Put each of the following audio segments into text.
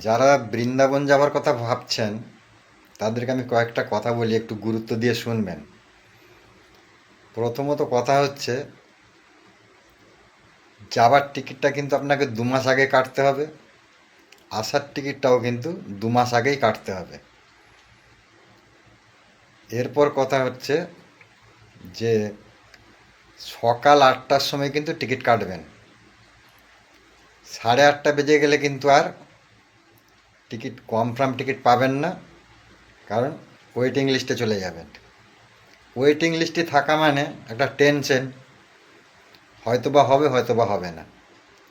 যারা বৃন্দাবন যাওয়ার কথা ভাবছেন তাদেরকে আমি কয়েকটা কথা বলি, একটু গুরুত্ব দিয়ে শুনবেন। প্রথমত কথা হচ্ছে, যাওয়ার টিকিটটা কিন্তু আপনাকে 2 মাস আগে কাটতে হবে, আসার টিকিটটাও কিন্তু 2 মাস আগেই কাটতে হবে। এরপর কথা হচ্ছে যে সকাল 8টার সময় কিন্তু টিকিট কাটবেন। 8:30 বেজে গেলে কিন্তু আর টিকিট, কনফার্ম টিকিট পাবেন না, কারণ ওয়েটিং লিস্টে চলে যাবেন। ওয়েটিং লিস্টে থাকা মানে একটা টেনশন, হয়তোবা হবে হয়তোবা হবে না,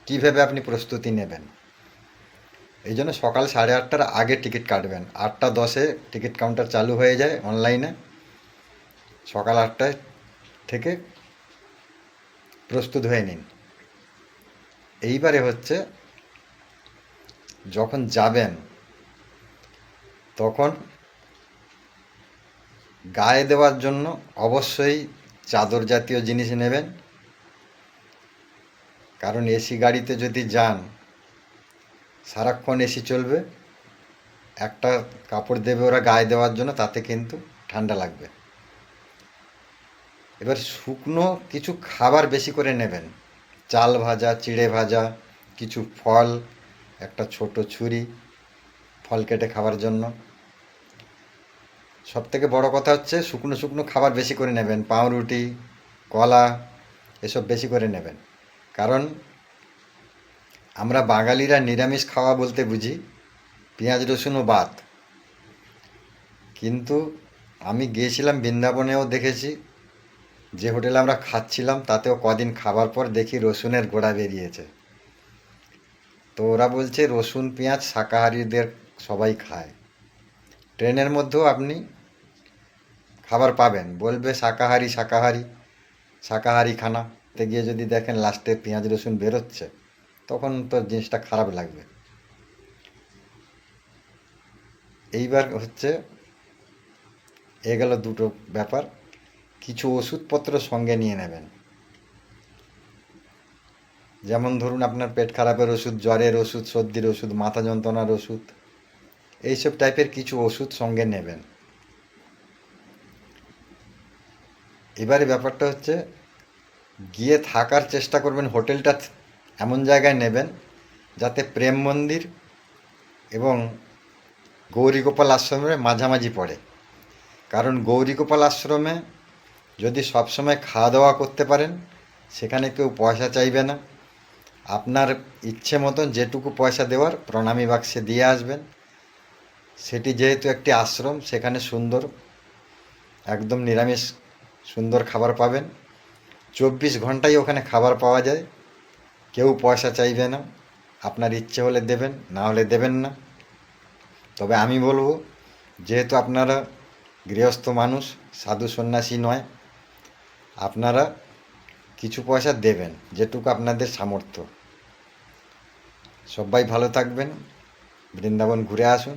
কীভাবে আপনি প্রস্তুতি নেবেন। এই জন্য সকাল 8:30টার আগে টিকিট কাটবেন। 8টা 10-এ টিকিট কাউন্টার চালু হয়ে যায় অনলাইনে। সকাল 8টায় থেকে প্রস্তুত হয়ে নিন। এইবারে হচ্ছে, যখন যাবেন তখন গায়ে দেওয়ার জন্য অবশ্যই চাদর জাতীয় জিনিস নেবেন, কারণ এসি গাড়িতে যদি যান সারাক্ষণ এসি চলবে। একটা কাপড় দেবে ওরা গায়ে দেওয়ার জন্য, তাতে কিন্তু ঠান্ডা লাগবে। এবার শুকনো কিছু খাবার বেশি করে নেবেন, চাল ভাজা, চিড়ে ভাজা, কিছু ফল, একটা ছোট ছুরি ফল কেটে খাওয়ার জন্য। সব থেকে বড় কথা হচ্ছে শুকনো শুকনো খাবার বেশি করে নেবেন, পাউরুটি, কলা, এসব বেশি করে নেবেন। কারণ আমরা বাঙালিরা নিরামিষ খাওয়া বলতে বুঝি পেঁয়াজ রসুন ও ভাত। কিন্তু আমি গিয়েছিলাম বৃন্দাবনেও দেখেছি, যে হোটেলে আমরা খাচ্ছিলাম তাতেও কদিন খাবার পর দেখি রসুনের গোড়া বেরিয়েছে। তো ওরা বলছে রসুন পেঁয়াজ শাকাহারীদের সবাই খায়। ট্রেনের মধ্যেও আপনি খাবার পাবেন, বলবে শাকাহারি শাকাহারি শাকাহারি খানা, তে গিয়ে যদি দেখেন লাস্টে পেঁয়াজ রসুন বেরোচ্ছে, তখন তো জিনিসটা খারাপ লাগবে। এইবার হচ্ছে, এ গেল দুটো ব্যাপার। কিছু ওষুধপত্র সঙ্গে নিয়ে নেবেন, যেমন ধরুন আপনার পেট খারাপের ওষুধ, জ্বরের ওষুধ, সর্দির ওষুধ, মাথা যন্ত্রণার ওষুধ, এইসব টাইপের কিছু ওষুধ সঙ্গে নেবেন। এবারে ব্যাপারটা হচ্ছে, গিয়ে থাকার চেষ্টা করবেন হোটেলটা এমন জায়গায় নেবেন যাতে প্রেম মন্দির এবং গৌরীগোপাল আশ্রমের মাঝামাঝি পড়ে। কারণ গৌরীগোপাল আশ্রমে যদি সবসময় খাওয়া দাওয়া করতে পারেন, সেখানে কেউ পয়সা চাইবে না। আপনার ইচ্ছে মতন যেটুকু পয়সা দেওয়ার প্রণামী বাক্সে দিয়ে আসবেন। সেটি যেহেতু একটি আশ্রম, সেখানে সুন্দর, একদম নিরামিষ সুন্দর খাবার পাবেন। 24 ঘন্টাই ওখানে খাবার পাওয়া যায়, কেউ পয়সা চাইবে না। আপনার ইচ্ছে হলে দেবেন, না হলে দেবেন না। তবে আমি বলবো, যেহেতু আপনারা গৃহস্থ মানুষ, সাধু সন্ন্যাসী নয়, আপনারা কিছু পয়সা দেবেন, যেটুকু আপনাদের সামর্থ্য। সবাই ভালো থাকবেন, বৃন্দাবন ঘুরে আসুন।